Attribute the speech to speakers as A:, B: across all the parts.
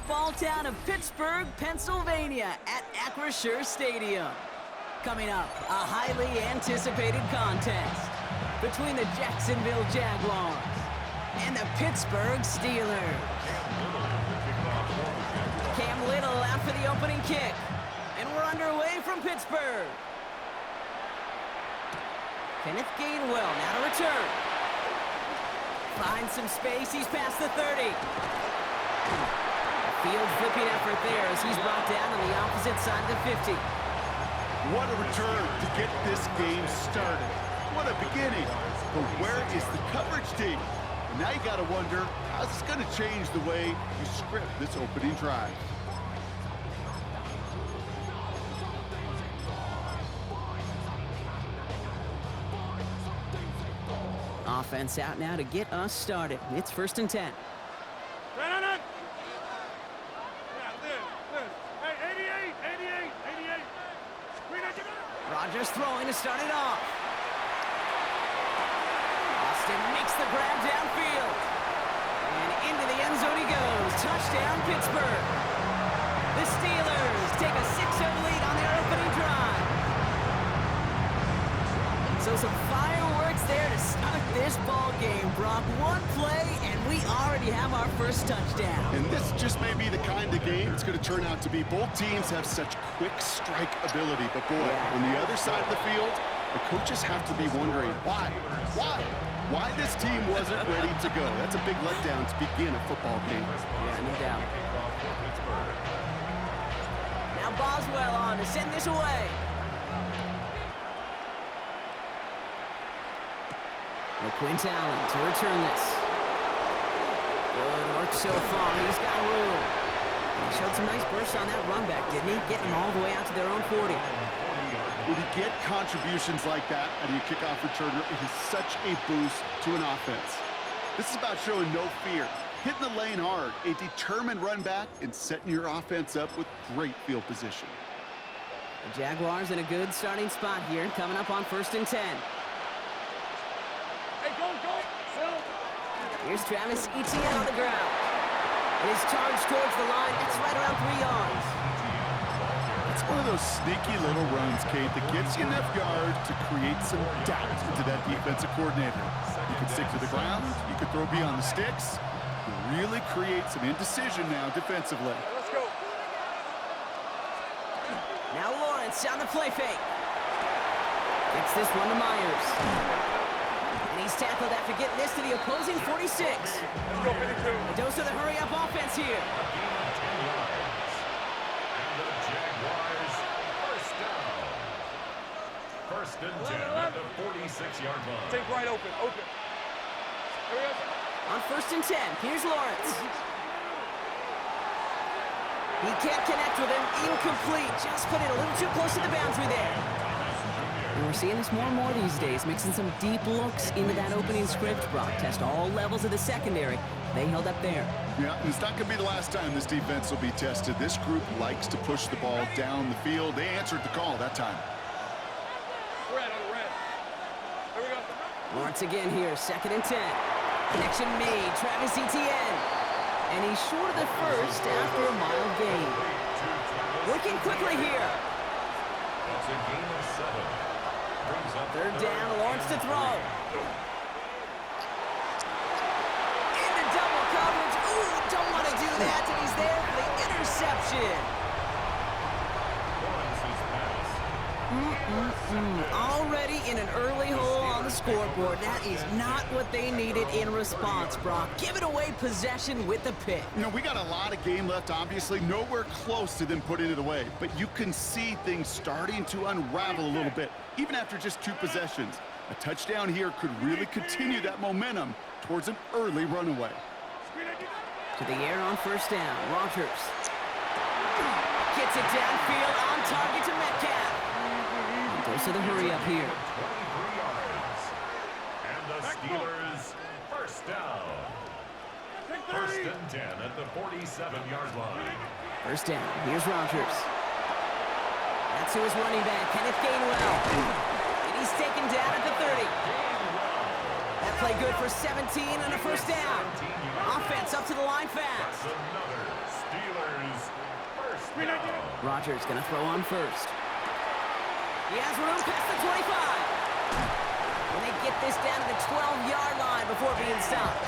A: football town of Pittsburgh, Pennsylvania at Acrisure Stadium. Coming up, a highly anticipated contest between the Jacksonville Jaguars and the Pittsburgh Steelers. Cam Little out for the opening kick, and we're underway from Pittsburgh. Kenneth Gainwell now to return. Finds some space, he's past the 30. Field flipping effort there as he's brought down on the opposite side of the 50.
B: What a return to get this game started. What a beginning. But where is the coverage team? And now you got to wonder, how's this going to change the way you script this opening drive?
A: Offense out now to get us started. It's 1st and 10. Rodgers throwing to start it off. Austin makes the grab downfield. And into the end zone he goes. Touchdown, Pittsburgh. The Steelers take a 6-0 lead on their opening drive. So some fireworks there to start this ball game, Brock. One play, and we already have our first touchdown.
B: And this just may be the kind of game it's going to turn out to be. Both teams have such quick strike ability, but boy, on the other side of the field, the coaches have to be wondering why this team wasn't ready to go. That's a big letdown to begin a football game.
A: Yeah, no doubt. Now Boswell on to send this away. Quint Allen to return this. Good work so far. He's got room. He showed some nice bursts on that run back, didn't he? Getting them all the way out to their own 40.
B: When you get contributions like that out of your kickoff returner, it is such a boost to an offense. This is about showing no fear, hitting the lane hard, a determined run back, and setting your offense up with great field position.
A: The Jaguars in a good starting spot here, coming up on 1st and 10. Here's Travis Etienne on the ground. And his charge towards the line, it's right around 3 yards.
B: It's one of those sneaky little runs, Kate, that gets you enough yards to create some doubt into that defensive coordinator. You can stick to the ground, you can throw beyond the sticks, really create some indecision now defensively.
C: Let's go.
A: Now Lawrence on the play fake. Gets this one to Myers. He's tackled after getting this to the opposing 46.
C: Let's go, 52.
A: A dose of the hurry-up offense here.
D: The Jaguars, first down. 1st and 10 at the 46-yard line.
C: Take right open. Here we go.
A: On 1st and 10, here's Lawrence. He can't connect with him. Incomplete. Just put it a little too close to the boundary there. And we're seeing this more and more these days, mixing some deep looks into that opening script. Brock test all levels of the secondary. They held up there.
B: Yeah, and it's not going to be the last time this defense will be tested. This group likes to push the ball down the field. They answered the call that time.
C: Red. Here we go.
A: Lawrence again here, 2nd and 10. Connection made, Travis Etienne. And he's short of the first after a mile gain. Working quickly here.
D: It's a gain of 7.
A: 3rd down, Lawrence to throw. Into double coverage. Ooh, don't want to do that. And he's there for the interception. Already in an early hole on the scoreboard. That is not what they needed in response, Brock. Giving away possession with the pick.
B: You know, we got a lot of game left, obviously. Nowhere close to them putting it away. But you can see things starting to unravel a little bit, even after just 2 possessions. A touchdown here could really continue that momentum towards an early runaway.
A: To the air on 1st down. Rodgers gets it downfield on target to Metcalf. Goes to the hurry up here.
D: 23 yards. And the Steelers, first down. 1st and 10 at the 47-yard line.
A: 1st down. Here's Rodgers. That's who is running back, Kenneth Gainwell. And he's taken down at the 30. That play good for 17 and a 1st down. Offense up to the line fast.
D: Another Steelers
A: Rogers gonna throw on first. He has room past the 25. And they get this down to the 12-yard line before being stopped.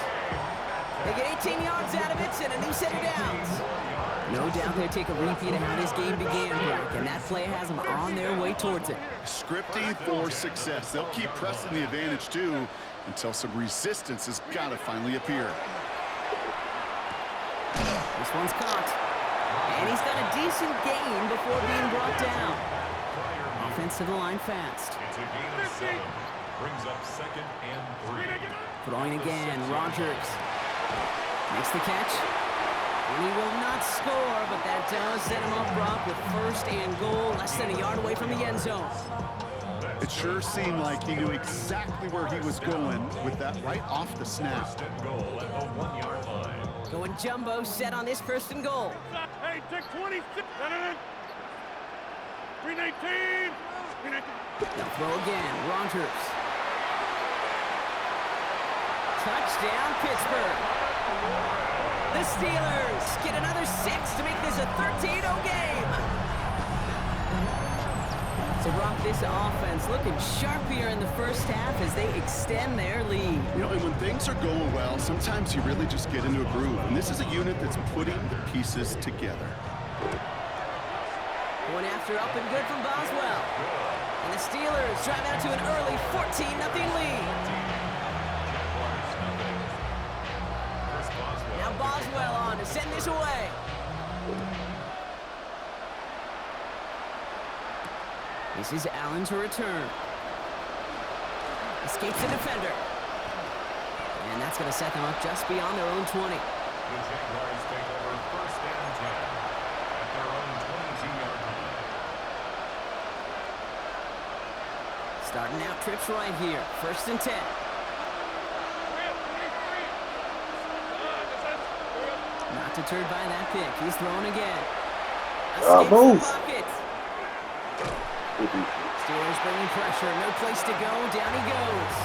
A: They get 18 yards out of it and a new set of downs. No doubt they'll take a repeat of how this game began, Brock, and that play has them on their way towards it.
B: Scripting for success. They'll keep pressing the advantage, too, until some resistance has got to finally appear.
A: This one's caught. And he's got a decent gain before being brought down. Offense to the line fast.
D: It's a gain of 7. Brings up 2nd and 3.
A: Throwing again, Rogers makes the catch. And he will not score, but that does set him up, Brock, with 1st and goal, less than a yard away from the end zone.
B: It sure seemed like he knew exactly where he was going with that right off the snap.
D: 1st and goal at the 1-yard line.
A: Going jumbo set on this 1st and goal.
C: Hey, take 26. 319.
A: They'll throw again, Rogers. Touchdown, Pittsburgh. The Steelers get another 6 to make this a 13-0 game. So, Brock, this offense looking sharp here in the first half as they extend their lead.
B: You know, and when things are going well, sometimes you really just get into a groove. And this is a unit that's putting the pieces together.
A: Going after up and good from Boswell. And the Steelers drive out to an early 14-0 lead. Now Boswell on to send this away. This is Allen to return. Escapes the defender. And that's going to set them up just beyond their own 20.
D: The Jaguars take over 1st and 10 at their own 22-yard line.
A: Starting out trips right here. 1st and 10. Not deterred by that pick. He's thrown again. Escapes the pocket. Steelers bringing pressure. No place to go. Down he goes.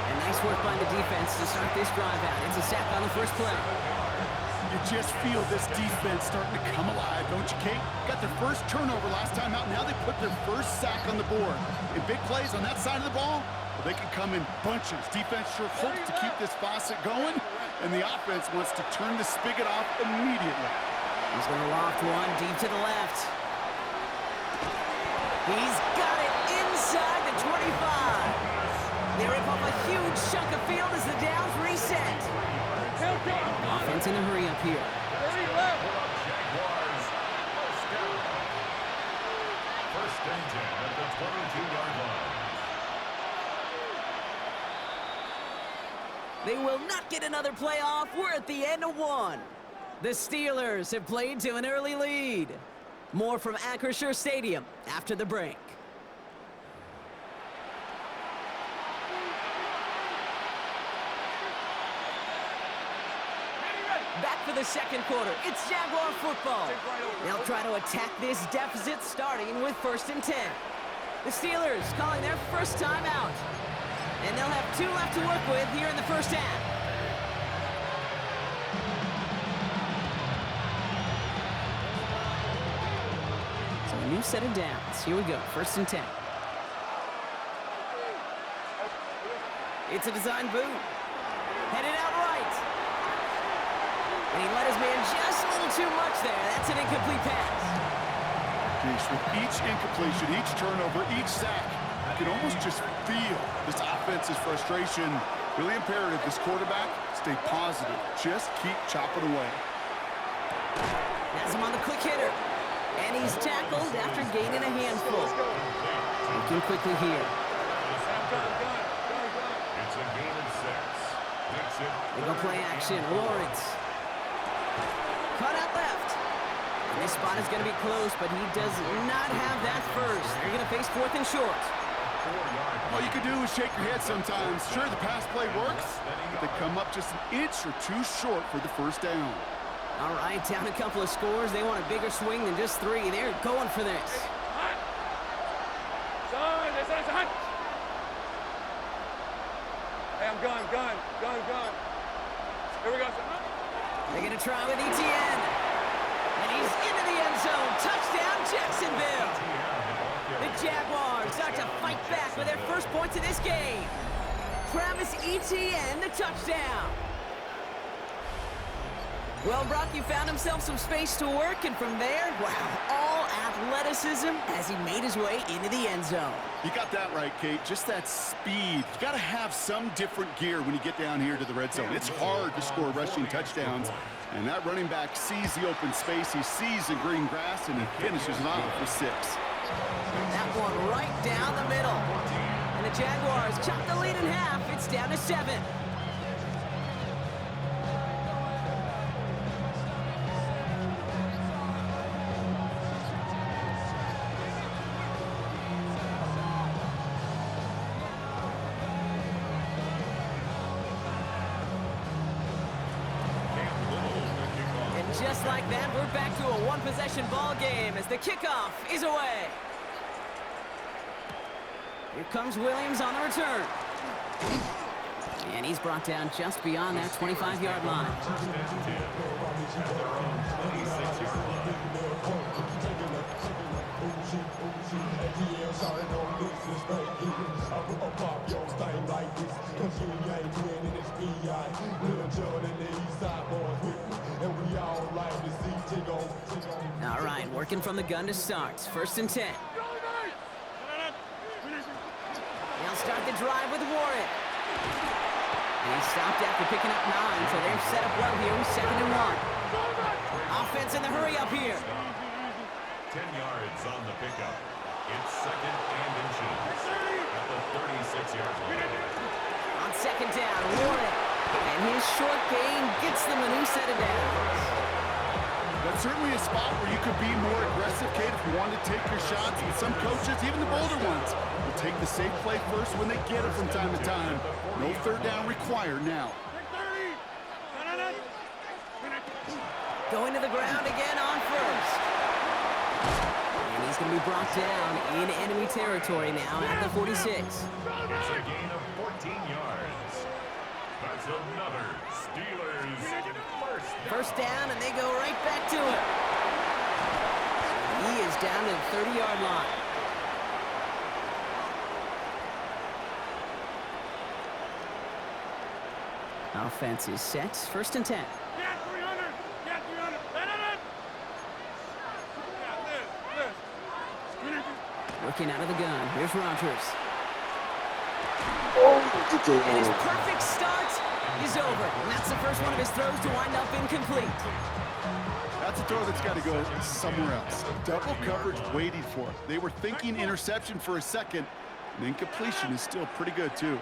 A: And nice work by the defense to start this drive out. It's a sack on the first play.
B: You just feel this defense starting to come alive, don't you, Kate? Got their first turnover last time out. Now they put their first sack on the board. In big plays on that side of the ball, well, they can come in bunches. Defense sure hopes to keep this faucet going, and the offense wants to turn the spigot off immediately.
A: He's going to loft one deep to the left. He's got it inside the 25. They rip off a huge chunk of field as the downs reset. Offense in a hurry up here.
D: Jaguars, 1st and 10 at the 22-yard line.
A: They will not get another playoff. We're at the end of 1. The Steelers have played to an early lead. More from Acrisure Stadium after the break. Back for the 2nd quarter. It's Jaguar football. They'll try to attack this deficit starting with 1st and 10. The Steelers calling their first time out. And they'll have 2 left to work with here in the first half. So a new set of downs. Here we go. 1st and 10. It's a design boot. Headed out right. And he let his man just a little too much there. That's an incomplete pass.
B: Gosh, with each incompletion, each turnover, each sack, you can almost just feel this offense's frustration. Really imperative this quarterback stay positive. Just keep chopping away.
A: Has him on the quick hitter. And he's tackled after gaining a handful. Looking quickly here.
D: It's a gain of 6. That's it.
A: They go play action. Lawrence. Cut out left. And this spot is going to be close, but he does not have that first. They're going to face 4th and short.
B: All you can do is shake your head sometimes. Sure, the pass play works, but they come up just an inch or 2 short for the first down.
A: All right, down a couple of scores. They want a bigger swing than just 3. They're going for this.
C: Hey, I'm gone. Here we go.
A: They're going to try with ETN. And he's into the end right back with their first points of this game. Travis Etienne, the touchdown. Well, Brock, he found himself some space to work, and from there, wow, all athleticism as he made his way into the end zone.
B: You got that right, Kate. Just that speed. You got to have some different gear when you get down here to the red zone. It's hard to score rushing touchdowns, and that running back sees the open space, he sees the green grass, and he finishes it off with 6.
A: That one right down the middle. And the Jaguars chop the lead in half. It's down to 7. Just like that, we're back to a one-possession ball game as the kickoff is away. Here comes Williams on the return. And he's brought down just beyond that 25-yard line. All right, working from the gun to start. 1st and 10. They'll start the drive with Warren. And he stopped after picking up 9, so they're set up well here with 2nd and 1. Offense in the hurry up here.
D: 10 yards on the pickup. It's 2nd and inches at the 36-yard line.
A: On 2nd down, Warren. And his short gain gets them a new set of downs.
B: That's certainly a spot where you could be more aggressive, Kate, if you wanted to take your shots. And some coaches, even the bolder ones, will take the safe play first when they get it from time to time. No 3rd down required now.
A: Going to the ground again on 1st. And he's going to be brought down in enemy territory now at the 46.
D: It's a gain of 14 yards. That's another Steelers
A: First down, and they go right back to it. He is down to the 30-yard line. Offense is set. 1st and 10. Working out of the gun. Here's Rodgers. And his perfect start is over. And that's the first one of his throws to wind up incomplete.
B: That's a throw that's got to go somewhere else. Double coverage waiting for it. They were thinking interception for a second, and incompletion is still pretty good, too.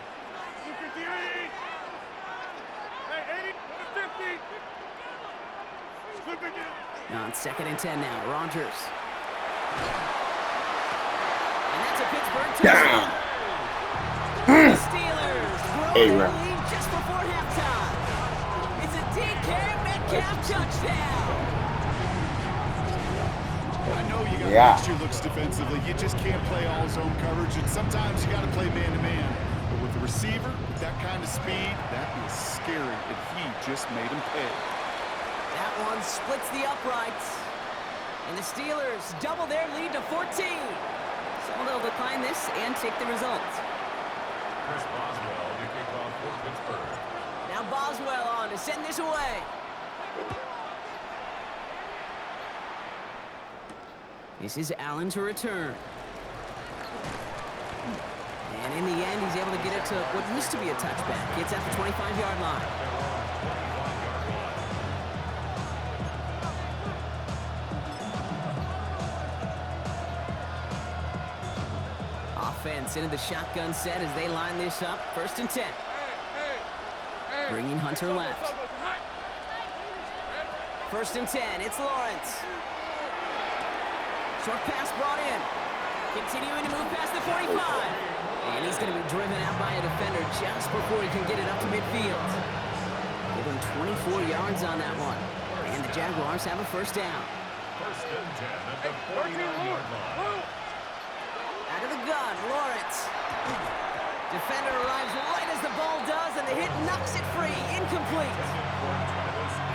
A: On 2nd and 10 now, Rodgers. And that's a Pittsburgh touchdown. The Steelers grow their lead just before halftime. It's a DK Metcalf touchdown.
B: I know you got extra looks defensively. You just can't play all zone coverage, and sometimes you got to play man-to-man. But with the receiver, with that kind of speed, that is scary, and he just made him pay.
A: That one splits the uprights. And the Steelers double their lead to 14. So they'll decline this and take the result.
D: Chris Boswell to kick off for Pittsburgh.
A: Now Boswell on to send this away. This is Allen to return. And in the end, he's able to get it to what used to be a touchback. It's at the 25-yard line. Offense into the shotgun set as they line this up. 1st and 10. Bringing Hunter left. 1st and 10. It's Lawrence. Short pass brought in. Continuing to move past the 45. And he's going to be driven out by a defender just before he can get it up to midfield. Give him 24 yards on that one. And the Jaguars have a 1st down.
D: 1st and 10 at the 49-yard line.
A: Out of the gun, Lawrence. Defender arrives right as the ball does, and the hit knocks it free. Incomplete.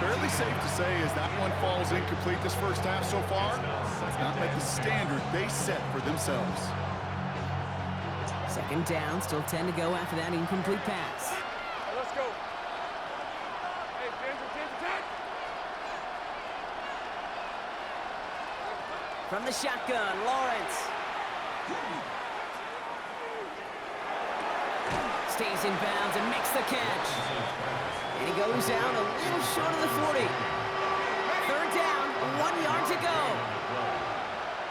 B: Fairly safe to say as that one falls incomplete this first half so far, it's not met the standard they set for themselves.
A: Second down, still 10 to go after that incomplete pass.
C: Hey, let's go. Hey, Ginger.
A: From the shotgun, Lawrence. Stays in bounds and makes the catch. And he goes out a little short of the 40. Third down, 1 yard to go.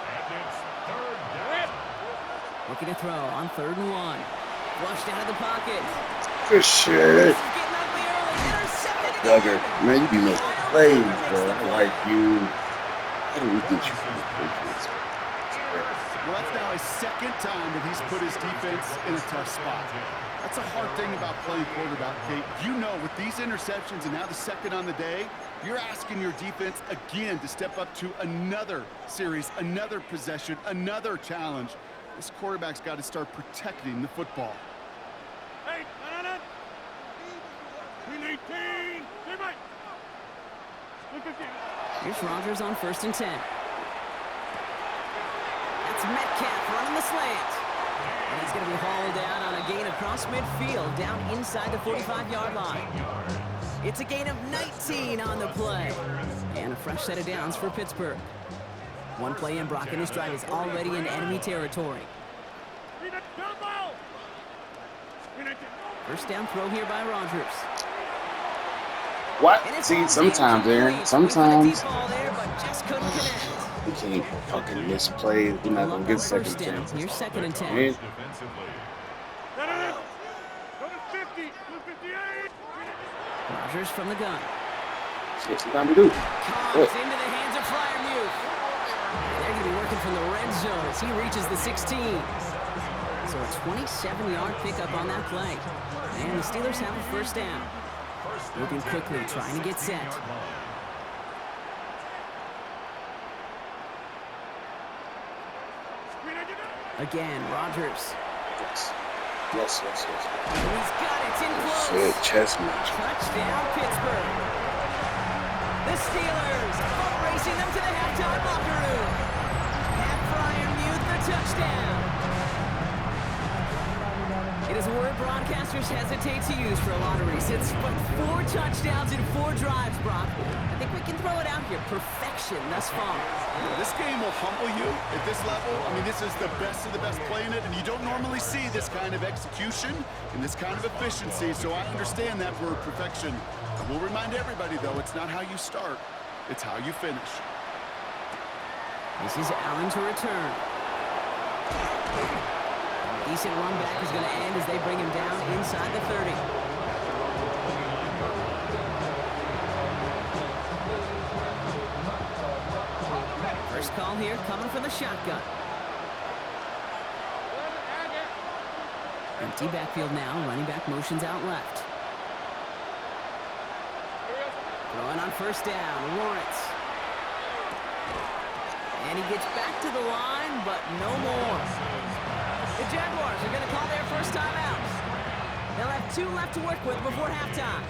D: And it's third down.
A: Looking to throw on 3rd and 1. Flushed out of the pocket.
E: Good shit.
A: This is getting ugly early. Intercepted again.
E: Duggar, man, you be making plays, bro. I like you. How do we get you from the Patriots?
B: Well, that's now his second time that he's put his defense in a tough spot. That's a hard thing about playing quarterback, Kate. You know, with these interceptions and now the second on the day, you're asking your defense again to step up to another series, another possession, another challenge. This quarterback's got to start protecting the football.
C: Hey, no. 319. Stay right.
A: Here's Rodgers on 1st and 10. That's Metcalf running the slant. And he's going to be hauled down on a gain across midfield, down inside the 45-yard line. It's a gain of 19 on the play. And a fresh set of downs for Pittsburgh. One play in, Brock, and his drive is already in enemy territory. First down throw here by Rodgers.
E: What? See, sometimes, Aaron, sometimes
A: There, but just couldn't connect.
E: we can't fucking misplay. We're not going to get second
A: First down.
E: chance.
A: Here's 2nd and 10.
E: Man,
C: No. Go to 50. 58.
A: Rodgers from the gun.
E: shit, sometimes we do.
A: Comes
E: Good.
A: into the hands of Fryermuth. They're going to be working from the red zone as he reaches the 16. So a 27-yard pickup on that play. And the Steelers have a first down. Moving quickly, trying to get set. Again, Rodgers.
E: Yes.
A: He's got it. It's in close.
E: Shit, chest match.
A: Touchdown, Pittsburgh. The Steelers racing them to the halftime locker room. Pat Fryermuth, the touchdown. It is a word broadcasters hesitate to use for a lottery. It's but 4 touchdowns in 4 drives, Brock. I think we can throw it out here. Perfection thus far.
B: This game will humble you at this level. I mean, this is the best of the best playing it, and you don't normally see this kind of execution and this kind of efficiency, so I understand that word perfection. I will remind everybody, though, it's not how you start, it's how you finish.
A: This is Allen to return. Decent run back is going to end as they bring him down inside the 30. First call here coming from the shotgun. Empty backfield now. Running back motions out left. Throwing on first down. Lawrence. And he gets back to the line, but no more. The Jaguars are going to call their first timeout. They'll have 2 left to work with before halftime.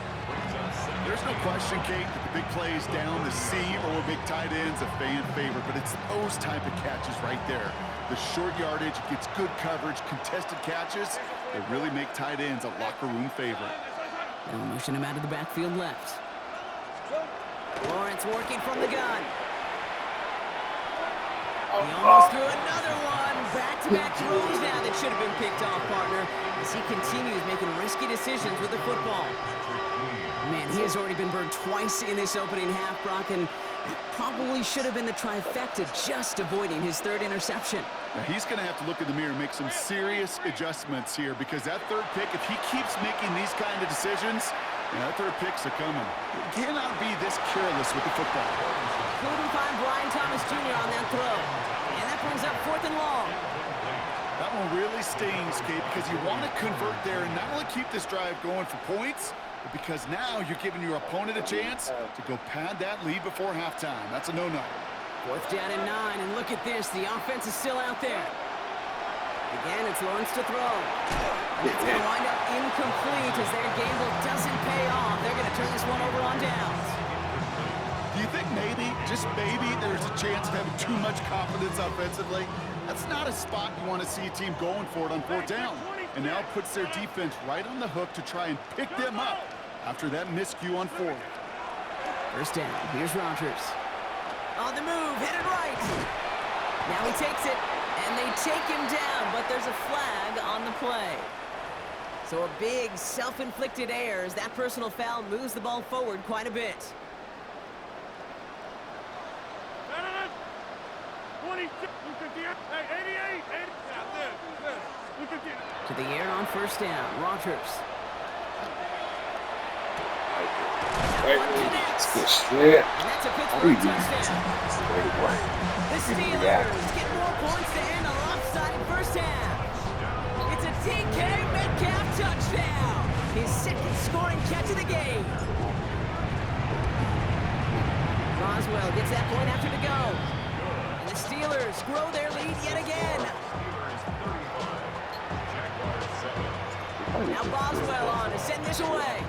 B: There's no question, Kate, that the big plays down the seam or big tight ends a fan favorite, but it's those type of catches right there. The short yardage, gets good coverage, contested catches that really make tight ends a locker room favorite.
A: They'll motion him out of the backfield left. Lawrence working from the gun. He almost threw another one. Back-to-back throws now that should have been picked off, partner, as he continues making risky decisions with the football. Man, he has already been burned twice in this opening half, Brock, and that probably should have been the trifecta, just avoiding his 3rd interception.
B: Now, he's going to have to look in the mirror and make some serious adjustments here, because that 3rd pick, if he keeps making these kind of decisions, that 3rd pick's are coming. He cannot be this careless with the football.
A: Couldn't find Brian Thomas Jr. on that throw. And that brings up 4th and long.
B: That one really stings, Kate, because you want to convert there and not only keep this drive going for points, but because now you're giving your opponent a chance to go pad that lead before halftime. That's a no-no.
A: 4th down and 9, and look at this. The offense is still out there. Again, it's Lawrence to throw. And it's going to wind up incomplete as their gamble doesn't pay off. They're going to turn this one over on downs.
B: Do you think maybe, just maybe, there's a chance of having too much confidence offensively? That's not a spot you want to see a team going for it on 4th down. and now puts their defense right on the hook to try and pick them up after that miscue on 4th.
A: First down, here's Rogers. On the move, headed right. Now he takes it, and they take him down, but there's a flag on the play. So a big self-inflicted error as that personal foul moves the ball forward quite a bit.
C: 26, 88, 80.
A: To the air on first down, Rogers.
E: Right,
A: Connects.
E: good shit.
A: And that's a
E: How do
A: Pittsburgh
E: you
A: touchdown. The Steelers get more points to end a lopsided first half. It's a DK Metcalf touchdown. His second scoring catch of the game. Roswell gets that point after to go. And the Steelers grow their lead yet again. Now Boswell on to send this away.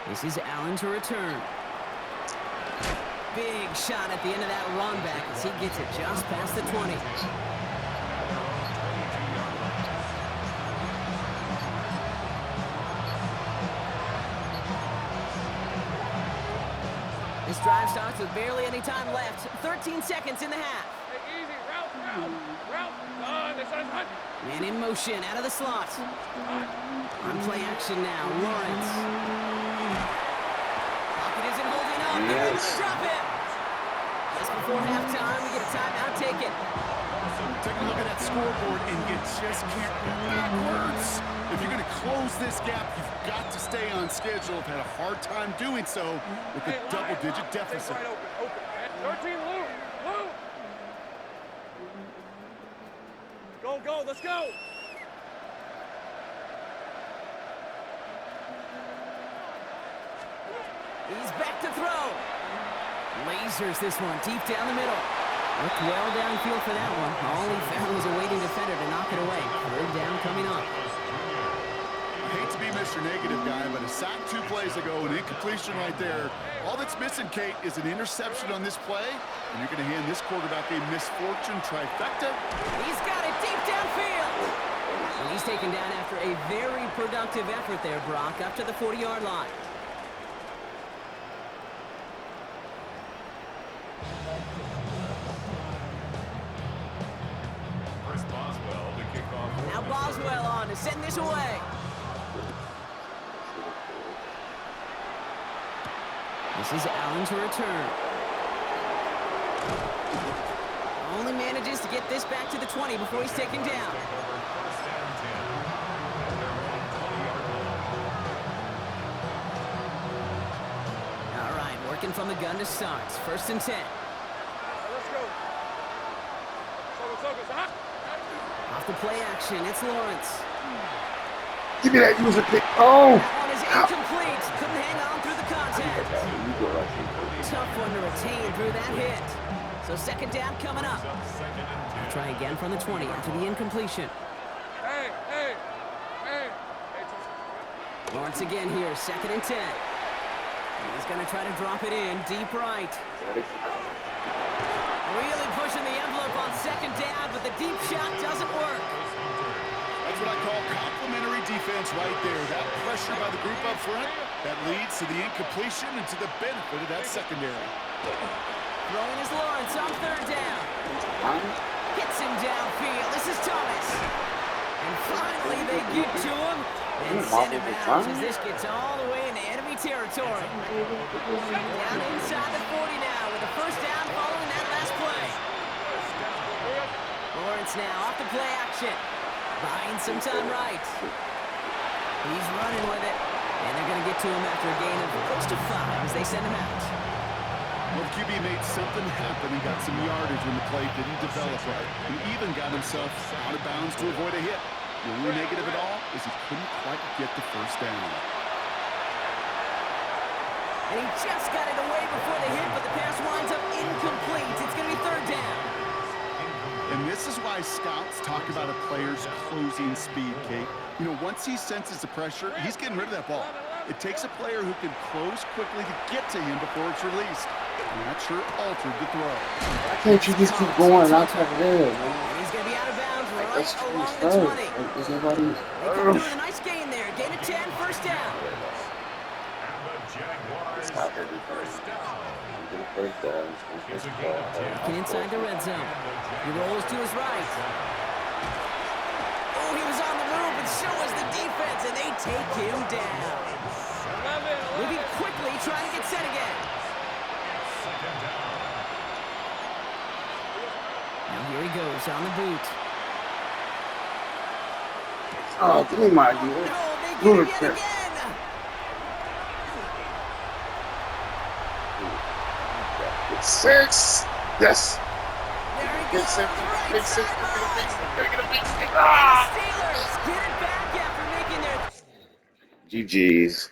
A: This is Allen to return. Big shot at the end of that run back as he gets it just past the 20. This drive starts with barely any time left. 13 seconds in the half.
C: Hey, easy, route. This is hot.
A: Man in motion out of the slot. On play action now, Lawrence. Pocket isn't holding up. They're able to drop it. Just before halftime, we get a timeout taken.
B: Take a look at that scoreboard, and you just can't go backwards. If you're going to close this gap, you've got to stay on schedule. I've had a hard time doing so with a double-digit deficit.
C: Right open. 13, Lou. Go, let's go.
A: He's back to throw. Lasers this one deep down the middle. Looked well downfield for that one. All he found was a waiting defender to knock it away. Third down coming up.
B: I hate to be Mr. Negative guy, but a sack 2 plays ago, an incompletion right there. All that's missing, Kate, is an interception on this play, and you're going to hand this quarterback a misfortune trifecta.
A: He's got it deep downfield. And he's taken down after a very productive effort there, Brock, up to the 40-yard line. Now Boswell on to send this away. This is Allen to return. Only manages to get this back to the 20 before he's taken down. All right, working from the gun to start. First and 10.
C: Let's go.
A: Off the play action, it's Lawrence.
E: Give me that user pick. Oh!
A: That one is incomplete. Couldn't hang on through the contact. Tough one to retain through that hit. So second down coming up. They'll try again from the 20 after the incompletion.
C: Hey.
A: Lawrence again here, second and 10. He's going to try to drop it in deep right. Really pushing the envelope on second down, but the deep shot doesn't work.
B: That's what I call complimentary defense right there. That pressure by the group up front, that leads to the incompletion and to the benefit of that secondary.
A: Throwing is Lawrence on third down. Hits him downfield. This is Thomas. And finally they get to him and send him out as this gets all the way into enemy territory. Down inside the 40 now with the first down following that last play. Lawrence now off the play action. Buying some time right. He's running with it. And they're going to get to him after a gain of close to 5 as they send him out.
B: Well, the QB made something happen. He got some yardage when the play didn't develop right. He even got himself out of bounds to avoid a hit. The only negative at all is he couldn't quite get the first down.
A: And he just got it away before the hit, but the pass winds up incomplete. It's going to be third down.
B: And this is why scouts talk about a player's closing speed, Kate. You know, once he senses the pressure, he's getting rid of that ball. It takes a player who can close quickly to get to him before it's released. And that sure altered the throw.
E: Why can't you just keep going outside of there, man?
A: And he's going to be out of bounds right
E: That's
A: along
E: just
A: the 20.
E: like, there's nobody.
A: They come doing a nice gain there. Gain of 10, first down.
D: And the Jaguars
E: Stop
D: get
E: everything.
D: first down.
E: First down.
D: It's a gain of 10.
A: Looking inside the red zone. He rolls to his right. Oh, he was on the move, and so was the defense, and they take him down. Moving quickly, trying to get set again.
D: Second down.
A: Now here he goes on the boot.
E: Oh, give me my
A: No,
E: deal.
A: they get
E: Good
A: him yet
E: catch.
A: again.
E: Six. Yes.
A: There he
E: Big
A: goes,
E: six.
A: right
E: Big six.
A: sideline.
E: We're gonna get a big six.
A: And the Steelers get it back after making their
E: GG's.